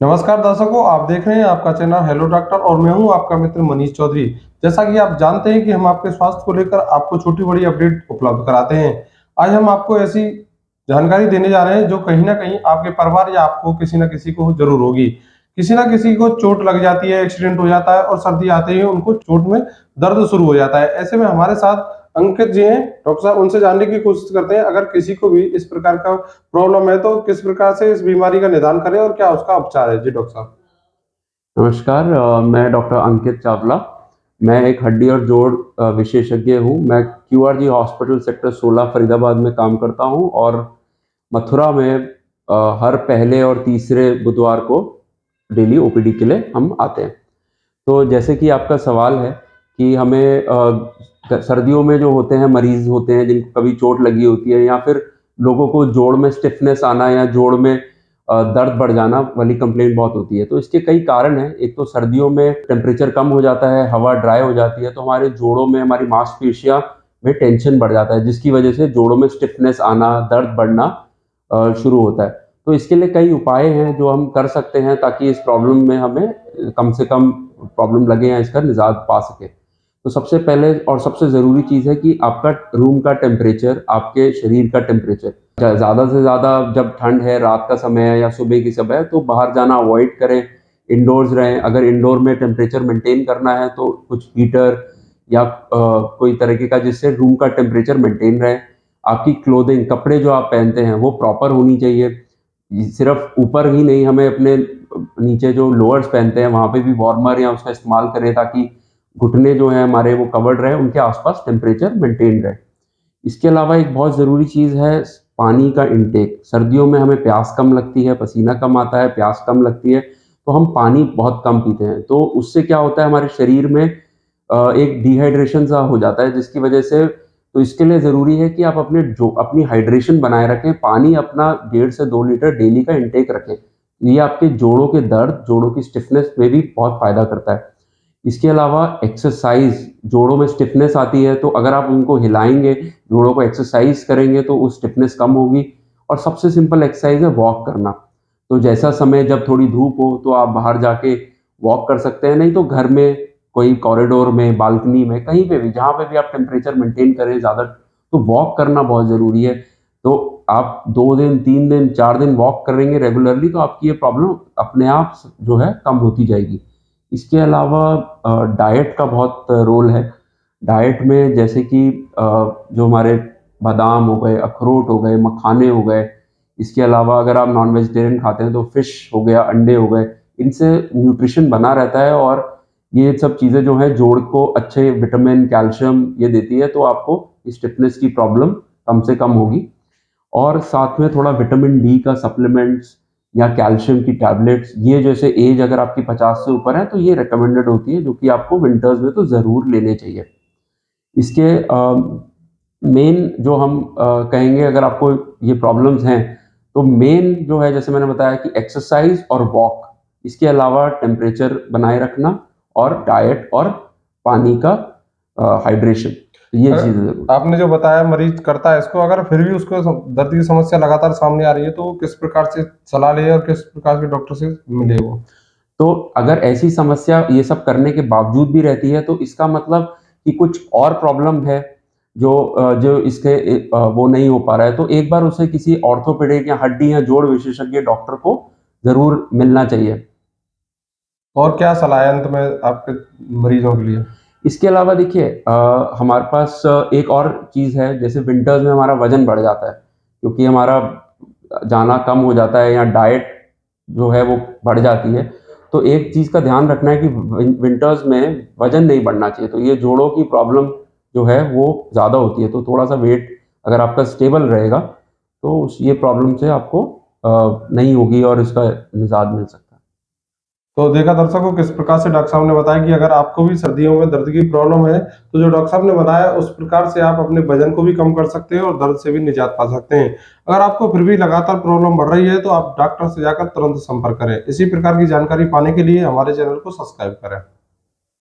नमस्कार दर्शकों, आप देख रहे हैं आपका चैनल हेलो डॉक्टर और मैं हूं आपका मित्र मनीष चौधरी। जैसा कि आप जानते हैं कि हम आपके स्वास्थ्य को लेकर आपको छोटी-बड़ी अपडेट उपलब्ध कराते हैं। आज हम आपको ऐसी जानकारी देने जा रहे हैं जो कहीं न कहीं आपके परिवार या आपको किसी न किसी को ज़रूर होगी। किसी न किसी को चोट लग जाती है, एक्सीडेंट हो जाता है और सर्दी आते ही उनको चोट में दर्द शुरू हो जाता है। ऐसे में हमारे साथ अंकित जी हैं, डॉक्टर साहब उनसे जानने की कोशिश करते हैं अगर किसी को भी इस प्रकार का प्रॉब्लम है तो किस प्रकार से इस बीमारी का निदान करें और क्या उसका उपचार है? जी डॉक्टर साहब। नमस्कार। मैं डॉक्टर अंकित चावला। मैं एक हड्डी और जोड़ विशेषज्ञ हूँ। मैं क्यूआरजी हॉस्पिटल सेक्टर 16 फरीदाबाद में काम करता हूँ और मथुरा में हर पहले और तीसरे बुधवार को डेली ओपीडी के लिए हम आते हैं। तो जैसे कि आपका सवाल है कि हमें सर्दियों में जो होते हैं मरीज़ होते हैं जिनको कभी चोट लगी होती है या फिर लोगों को जोड़ में स्टिफनेस आना या जोड़ में दर्द बढ़ जाना वाली कंप्लेंट बहुत होती है। तो इसके कई कारण हैं। एक तो सर्दियों में टेम्परेचर कम हो जाता है, हवा ड्राई हो जाती है, तो हमारे जोड़ों में, हमारी मांसपेशियाँ में टेंशन बढ़ जाता है, जिसकी वजह से जोड़ों में स्टिफनेस आना, दर्द बढ़ना शुरू होता है। तो इसके लिए कई उपाय हैं जो हम कर सकते हैं ताकि इस प्रॉब्लम में हमें कम से कम प्रॉब्लम लगे या इसका निजात पा सकें। तो सबसे पहले और सबसे ज़रूरी चीज़ है कि आपका रूम का टेम्परेचर, आपके शरीर का टेम्परेचर ज़्यादा से ज़्यादा जब ठंड है, रात का समय है या सुबह की समय है, तो बाहर जाना अवॉइड करें, इंडोर्स रहें। अगर इंडोर में टेम्परेचर मेंटेन करना है तो कुछ हीटर या कोई तरीके का जिससे रूम का टेम्परेचर मेंटेन रहे। आपकी क्लोथिंग, कपड़े जो आप पहनते हैं वो प्रॉपर होनी चाहिए। सिर्फ ऊपर ही नहीं, हमें अपने नीचे जो लोअर्स पहनते हैं वहाँ पे भी वार्मर या उसका इस्तेमाल करें ताकि घुटने जो हैं हमारे वो कवर्ड रहे, उनके आसपास टेम्परेचर मेंटेन रहे। इसके अलावा एक बहुत ज़रूरी चीज़ है पानी का इंटेक। सर्दियों में हमें प्यास कम लगती है, पसीना कम आता है, प्यास कम लगती है, तो हम पानी बहुत कम पीते हैं। तो उससे क्या होता है हमारे शरीर में एक डिहाइड्रेशन सा हो जाता है जिसकी वजह से तो इसके लिए ज़रूरी है कि आप अपनी हाइड्रेशन बनाए रखें, पानी अपना 1.5 से 2 लीटर डेली का इंटेक रखें। ये आपके जोड़ों के दर्द, जोड़ों की स्टिफनेस में भी बहुत फ़ायदा करता है। इसके अलावा एक्सरसाइज़, जोड़ों में स्टिफनेस आती है तो अगर आप उनको हिलाएँगे, जोड़ों को एक्सरसाइज़ करेंगे तो वो स्टिफनेस कम होगी और सबसे सिंपल एक्सरसाइज़ है वॉक करना। तो जैसा समय जब थोड़ी धूप हो तो आप बाहर जाके वॉक कर सकते हैं, नहीं तो घर में कोई कॉरिडोर में, बालकनी में, कहीं पे भी जहाँ पे भी आप टेम्परेचर मेंटेन करें ज़्यादा, तो वॉक करना बहुत ज़रूरी है। तो आप 2 दिन, 3 दिन, 4 दिन वॉक करेंगे रेगुलरली तो आपकी ये प्रॉब्लम अपने आप जो है कम होती जाएगी। इसके अलावा डाइट का बहुत रोल है। डाइट में जैसे कि जो हमारे बादाम हो गए, अखरोट हो गए, मखाने हो गए, इसके अलावा अगर आप नॉन वेजिटेरियन खाते हैं तो फिश हो गया, अंडे हो गए, इनसे न्यूट्रिशन बना रहता है और ये सब चीज़ें जो हैं जोड़ को अच्छे विटामिन, कैल्शियम ये देती है, तो आपको स्टिफनेस की प्रॉब्लम कम से कम होगी। और साथ में थोड़ा विटामिन डी का सप्लीमेंट्स या कैल्शियम की टैबलेट्स, ये जैसे एज अगर आपकी 50 से ऊपर है तो ये रिकमेंडेड होती है, जो कि आपको विंटर्स में तो ज़रूर लेने चाहिए। इसके मेन जो हम कहेंगे अगर आपको ये प्रॉब्लम्स हैं, तो मेन जो है जैसे मैंने बताया कि एक्सरसाइज़ और वॉक, इसके अलावा टेम्परेचर बनाए रखना और डाइट और पानी का हाइड्रेशन, ये चीज़ें अगर ज़रूर। आपने जो बताया मरीज करता है इसको, अगर फिर भी उसको दर्द की समस्या लगातार सामने आ रही है तो वो किस प्रकार से सलाह ले और किस प्रकार के डॉक्टर से मिले वो? तो अगर ऐसी समस्या ये सब करने के बावजूद भी रहती है तो इसका मतलब कि कुछ और प्रॉब्लम है जो इसके वो नहीं हो पा रहा है, तो एक बार उसे किसी ऑर्थोपेडिक या हड्डी या जोड़ विशेषज्ञ डॉक्टर को ज़रूर मिलना चाहिए। और क्या सलाह है अंत में आपके मरीजों के लिए? इसके अलावा देखिए हमारे पास एक और चीज़ है, जैसे विंटर्स में हमारा वज़न बढ़ जाता है, क्योंकि हमारा जाना कम हो जाता है या डाइट जो है वो बढ़ जाती है। तो एक चीज़ का ध्यान रखना है कि विंटर्स में वज़न नहीं बढ़ना चाहिए, तो ये जोड़ों की प्रॉब्लम जो है वो ज़्यादा होती है, तो थोड़ा-सा वेट अगर आपका स्टेबल रहेगा, तो उस ये प्रॉब्लम से आपको नहीं होगी और इसका निजात मिल सकता है। तो देखा दर्शकों किस प्रकार से डॉक्टर साहब ने बताया कि अगर आपको भी सर्दियों में दर्द की प्रॉब्लम है, तो जो डॉक्टर साहब ने बताया उस प्रकार से आप अपने वजन को भी कम कर सकते हैं और दर्द से भी निजात पा सकते हैं। अगर आपको फिर भी लगातार प्रॉब्लम बढ़ रही है, तो आप डॉक्टर से जाकर तुरंत संपर्क करें। इसी प्रकार की जानकारी पाने के लिए हमारे चैनल को सब्सक्राइब करें।